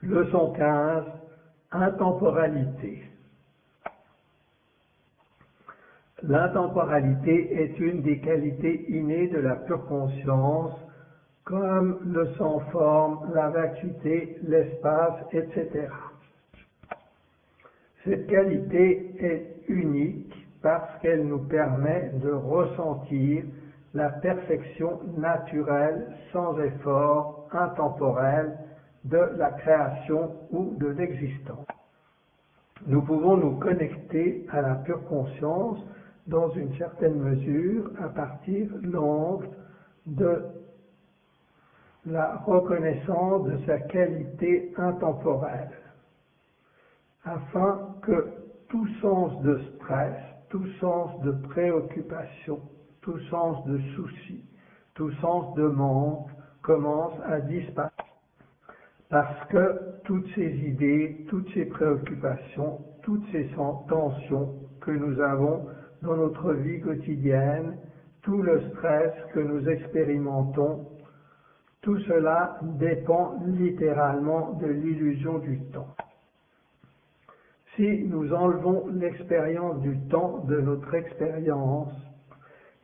Leçon 15. Intemporalité. L'intemporalité est une des qualités innées de la pure conscience, comme le sans-forme, la vacuité, l'espace, etc. Cette qualité est unique parce qu'elle nous permet de ressentir la perfection naturelle, sans effort, intemporelle, de la création ou de l'existence. Nous pouvons nous connecter à la pure conscience dans une certaine mesure à partir l'angle de la reconnaissance de sa qualité intemporelle, afin que tout sens de stress, tout sens de préoccupation, tout sens de souci, tout sens de manque commence à disparaître. Parce que toutes ces idées, toutes ces préoccupations, toutes ces tensions que nous avons dans notre vie quotidienne, tout le stress que nous expérimentons, tout cela dépend littéralement de l'illusion du temps. Si nous enlevons l'expérience du temps de notre expérience,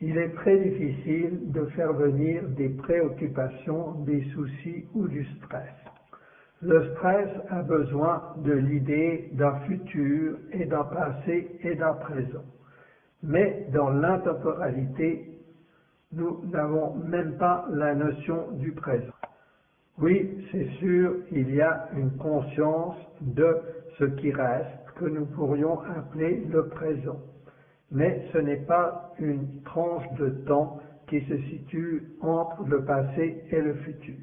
il est très difficile de faire venir des préoccupations, des soucis ou du stress. Le stress a besoin de l'idée d'un futur et d'un passé et d'un présent. Mais dans l'intemporalité, nous n'avons même pas la notion du présent. Oui, c'est sûr, il y a une conscience de ce qui reste, que nous pourrions appeler le présent. Mais ce n'est pas une tranche de temps qui se situe entre le passé et le futur.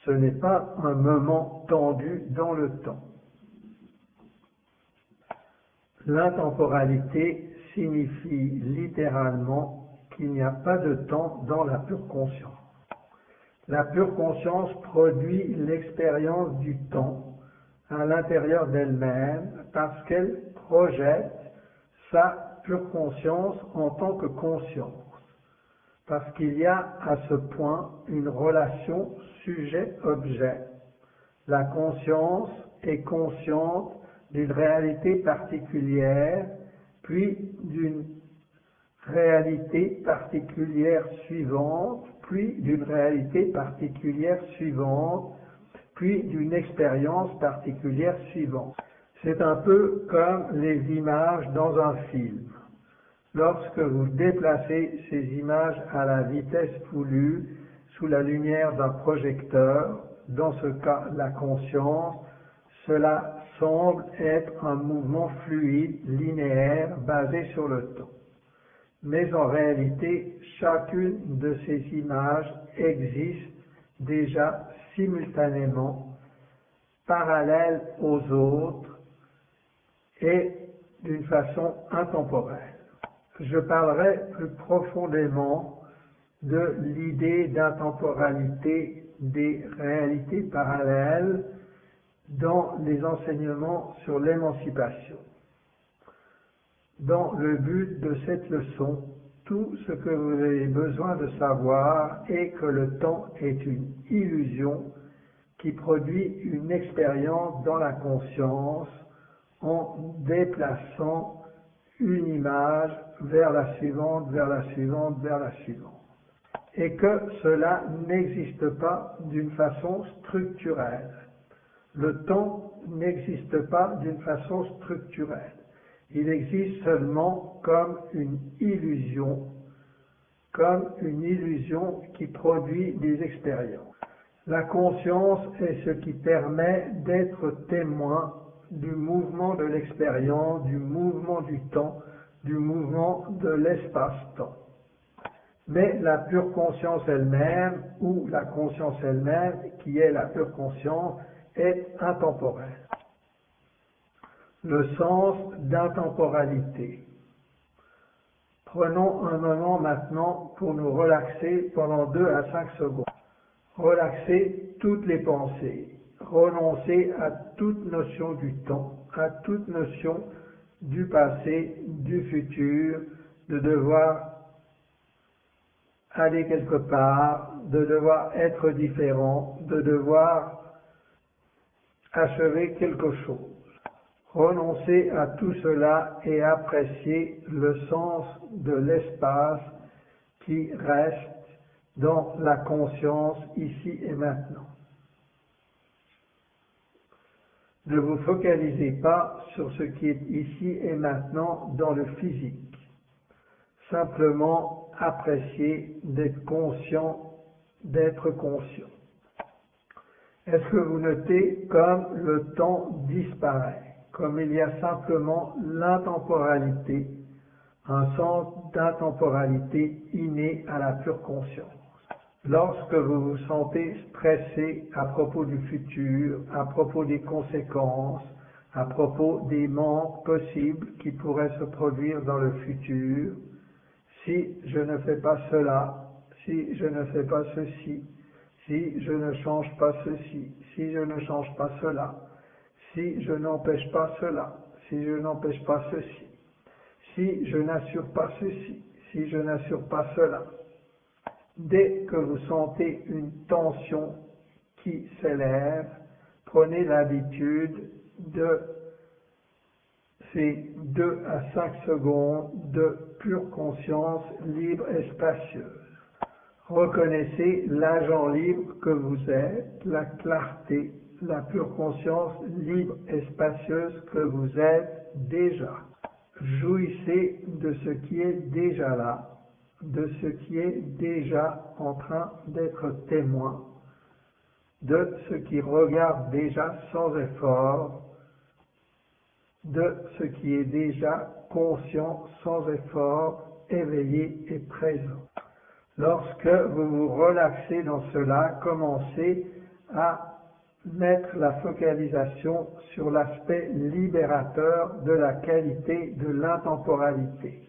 Ce n'est pas un moment tendu dans le temps. L'intemporalité signifie littéralement qu'il n'y a pas de temps dans la pure conscience. La pure conscience produit l'expérience du temps à l'intérieur d'elle-même parce qu'elle projette sa pure conscience en tant que conscience. Parce qu'il y a à ce point une relation sujet-objet. La conscience est consciente d'une réalité particulière, puis d'une réalité particulière suivante, puis d'une réalité particulière suivante, puis d'une expérience particulière suivante. C'est un peu comme les images dans un film. Lorsque vous déplacez ces images à la vitesse voulue, sous la lumière d'un projecteur, dans ce cas la conscience, cela semble être un mouvement fluide, linéaire, basé sur le temps. Mais en réalité, chacune de ces images existe déjà simultanément, parallèle aux autres et d'une façon intemporelle. Je parlerai plus profondément de l'idée d'intemporalité des réalités parallèles dans les enseignements sur l'émancipation. Dans le but de cette leçon, tout ce que vous avez besoin de savoir est que le temps est une illusion qui produit une expérience dans la conscience en déplaçant une image vers la suivante, vers la suivante, vers la suivante. Et que cela n'existe pas d'une façon structurelle. Le temps n'existe pas d'une façon structurelle. Il existe seulement comme une illusion qui produit des expériences. La conscience est ce qui permet d'être témoin du mouvement de l'expérience, du mouvement du temps, du mouvement de l'espace-temps. Mais la pure conscience elle-même, ou la conscience elle-même, qui est la pure conscience, est intemporelle. Le sens d'intemporalité. Prenons un moment maintenant pour nous relaxer pendant 2 à 5 secondes. Relaxer toutes les pensées, renoncer à toute notion du temps, à toute notion du passé, du futur, de devoir aller quelque part, de devoir être différent, de devoir achever quelque chose. Renoncez à tout cela et appréciez le sens de l'espace qui reste dans la conscience ici et maintenant. Ne vous focalisez pas sur ce qui est ici et maintenant dans le physique. Simplement appréciez d'être conscient, d'être conscient. Est-ce que vous notez comme le temps disparaît, comme il y a simplement l'intemporalité, un sens d'intemporalité inné à la pure conscience? Lorsque vous vous sentez stressé à propos du futur, à propos des conséquences, à propos des manques possibles qui pourraient se produire dans le futur, si je ne fais pas cela, si je ne fais pas ceci, si je ne change pas ceci, si je ne change pas cela, si je n'empêche pas cela, si je n'empêche pas ceci, si je n'assure pas ceci, si je n'assure pas cela. Dès que vous sentez une tension qui s'élève, prenez l'habitude de ces 2 à 5 secondes de pure conscience libre et spacieuse. Reconnaissez l'agent libre que vous êtes, la clarté, la pure conscience libre et spacieuse que vous êtes déjà. Jouissez de ce qui est déjà là, de ce qui est déjà en train d'être témoin, de ce qui regarde déjà sans effort, de ce qui est déjà conscient sans effort, éveillé et présent. Lorsque vous vous relaxez dans cela, commencez à mettre la focalisation sur l'aspect libérateur de la qualité de l'intemporalité.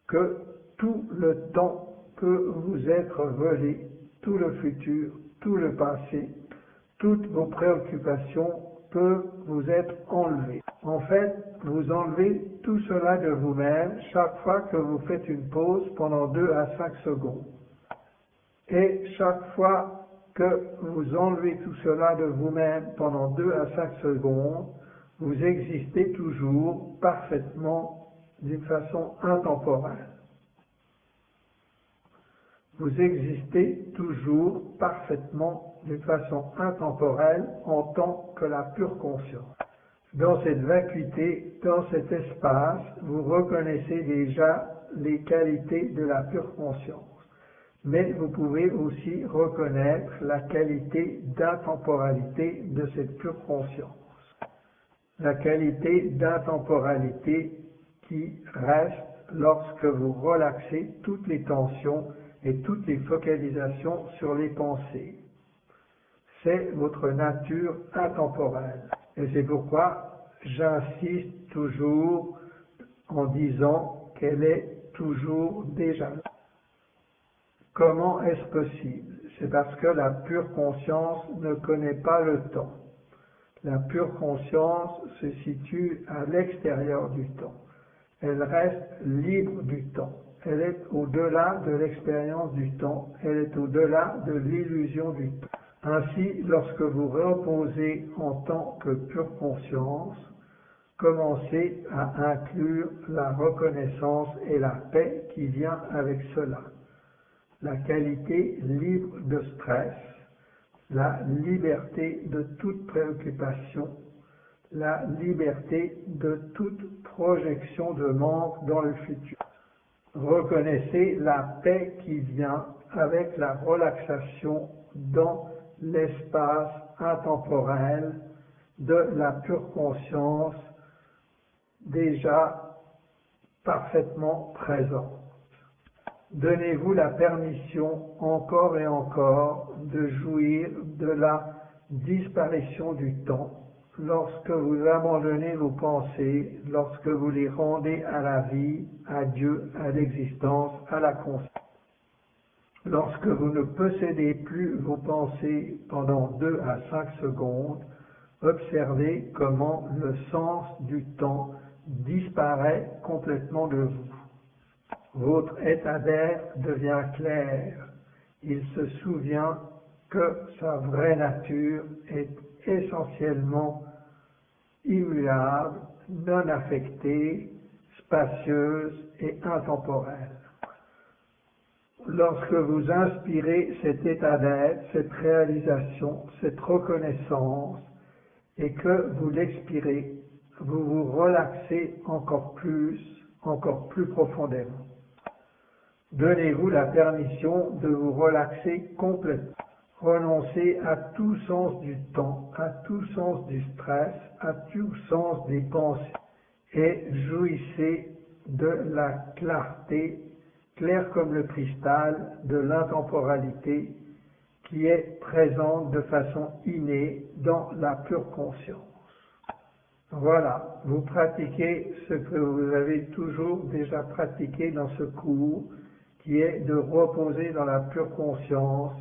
Que tout le temps peut vous être volé, tout le futur, tout le passé, toutes vos préoccupations peuvent vous être enlevées. En fait, vous enlevez tout cela de vous-même chaque fois que vous faites une pause pendant 2 à 5 secondes. Et chaque fois que vous enlevez tout cela de vous-même pendant 2 à 5 secondes, vous existez toujours parfaitement d'une façon intemporelle. Vous existez toujours parfaitement d'une façon intemporelle en tant que la pure conscience. Dans cette vacuité, dans cet espace, vous reconnaissez déjà les qualités de la pure conscience. Mais vous pouvez aussi reconnaître la qualité d'intemporalité de cette pure conscience. La qualité d'intemporalité qui reste lorsque vous relaxez toutes les tensions et toutes les focalisations sur les pensées. C'est votre nature intemporelle. Et c'est pourquoi j'insiste toujours en disant qu'elle est toujours déjà là. Comment est-ce possible? C'est parce que la pure conscience ne connaît pas le temps. La pure conscience se situe à l'extérieur du temps. Elle reste libre du temps. Elle est au-delà de l'expérience du temps. Elle est au-delà de l'illusion du temps. Ainsi, lorsque vous reposez en tant que pure conscience, commencez à inclure la reconnaissance et la paix qui vient avec cela. La qualité libre de stress, la liberté de toute préoccupation, la liberté de toute projection de manque dans le futur. Reconnaissez la paix qui vient avec la relaxation dans l'espace intemporel de la pure conscience déjà parfaitement présente. Donnez-vous la permission encore et encore de jouir de la disparition du temps lorsque vous abandonnez vos pensées, lorsque vous les rendez à la vie, à Dieu, à l'existence, à la conscience. Lorsque vous ne possédez plus vos pensées pendant 2 à 5 secondes, observez comment le sens du temps disparaît complètement de vous. Votre état d'être devient clair. Il se souvient que sa vraie nature est essentiellement immuable, non affectée, spacieuse et intemporelle. Lorsque vous inspirez cet état d'être, cette réalisation, cette reconnaissance, et que vous l'expirez, vous vous relaxez encore plus profondément. Donnez-vous la permission de vous relaxer complètement. Renoncez à tout sens du temps, à tout sens du stress, à tout sens des pensées et jouissez de la clarté, claire comme le cristal, de l'intemporalité qui est présente de façon innée dans la pure conscience. Voilà, vous pratiquez ce que vous avez toujours déjà pratiqué dans ce cours, qui est de reposer dans la pure conscience,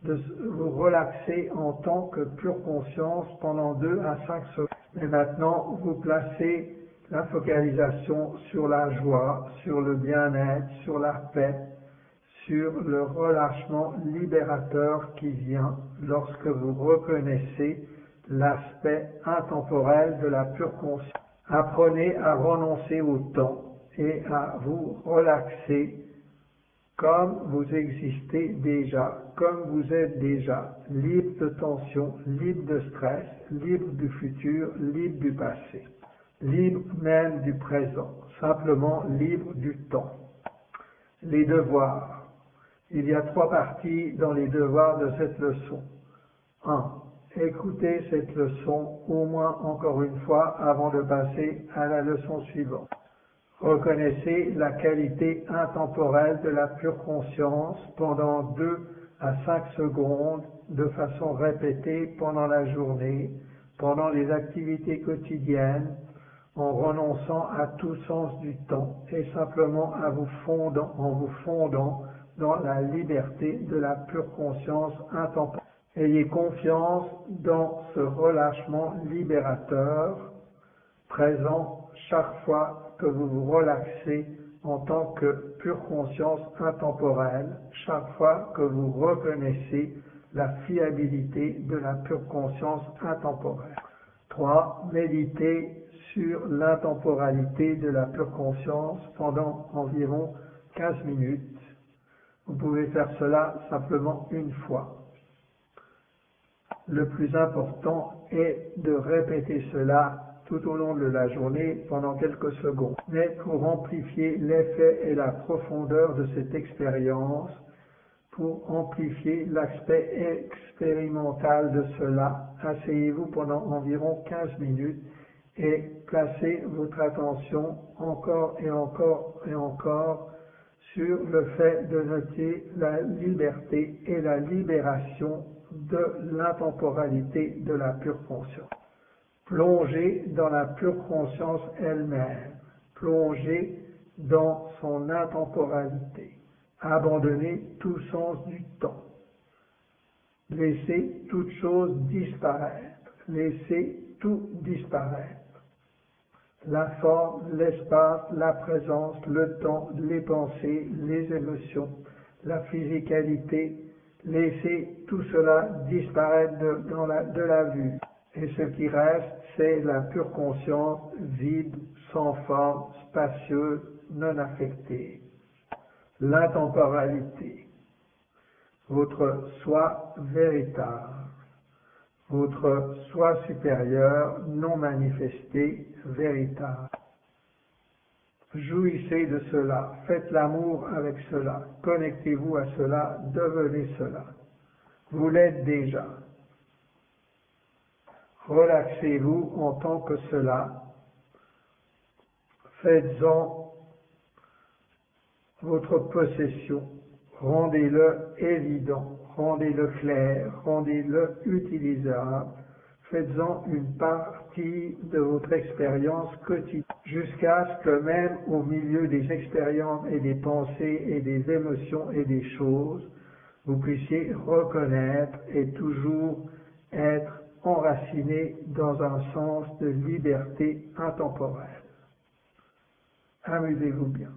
de vous relaxer en tant que pure conscience pendant 2 à 5 secondes. Et maintenant, vous placez la focalisation sur la joie, sur le bien-être, sur la paix, sur le relâchement libérateur qui vient lorsque vous reconnaissez l'aspect intemporel de la pure conscience. Apprenez à renoncer au temps et à vous relaxer comme vous existez déjà, comme vous êtes déjà, libre de tension, libre de stress, libre du futur, libre du passé, libre même du présent, simplement libre du temps. Les devoirs. Il y a 3 parties dans les devoirs de cette leçon. 1. Écoutez cette leçon au moins encore une fois avant de passer à la leçon suivante. Reconnaissez la qualité intemporelle de la pure conscience pendant 2 à 5 secondes de façon répétée pendant la journée, pendant les activités quotidiennes, en renonçant à tout sens du temps et simplement en vous fondant dans la liberté de la pure conscience intemporelle. Ayez confiance dans ce relâchement libérateur présent chaque fois que vous vous relaxez en tant que pure conscience intemporelle, chaque fois que vous reconnaissez la fiabilité de la pure conscience intemporelle. 3. Méditez sur l'intemporalité de la pure conscience pendant environ 15 minutes. Vous pouvez faire cela simplement une fois. Le plus important est de répéter cela tout au long de la journée pendant quelques secondes. Mais pour amplifier l'effet et la profondeur de cette expérience, pour amplifier l'aspect expérimental de cela, asseyez-vous pendant environ 15 minutes et placez votre attention encore et encore et encore sur le fait de noter la liberté et la libération de l'intemporalité de la pure conscience. Plongez dans la pure conscience elle-même, plongez dans son intemporalité, abandonnez tout sens du temps, laissez toute chose disparaître, laissez tout disparaître. La forme, l'espace, la présence, le temps, les pensées, les émotions, la physicalité, laissez tout cela disparaître de la vue. Et ce qui reste, c'est la pure conscience vide, sans forme, spacieuse, non affectée. L'intemporalité, votre soi véritable, votre soi supérieur non manifesté, véritable. Jouissez de cela, faites l'amour avec cela, connectez-vous à cela, devenez cela. Vous l'êtes déjà. Relaxez-vous en tant que cela. Faites-en votre possession. Rendez-le évident, rendez-le clair, rendez-le utilisable. Faites-en une partie de votre expérience quotidienne, jusqu'à ce que même au milieu des expériences et des pensées et des émotions et des choses, vous puissiez reconnaître et toujours être enraciné dans un sens de liberté intemporelle. Amusez-vous bien.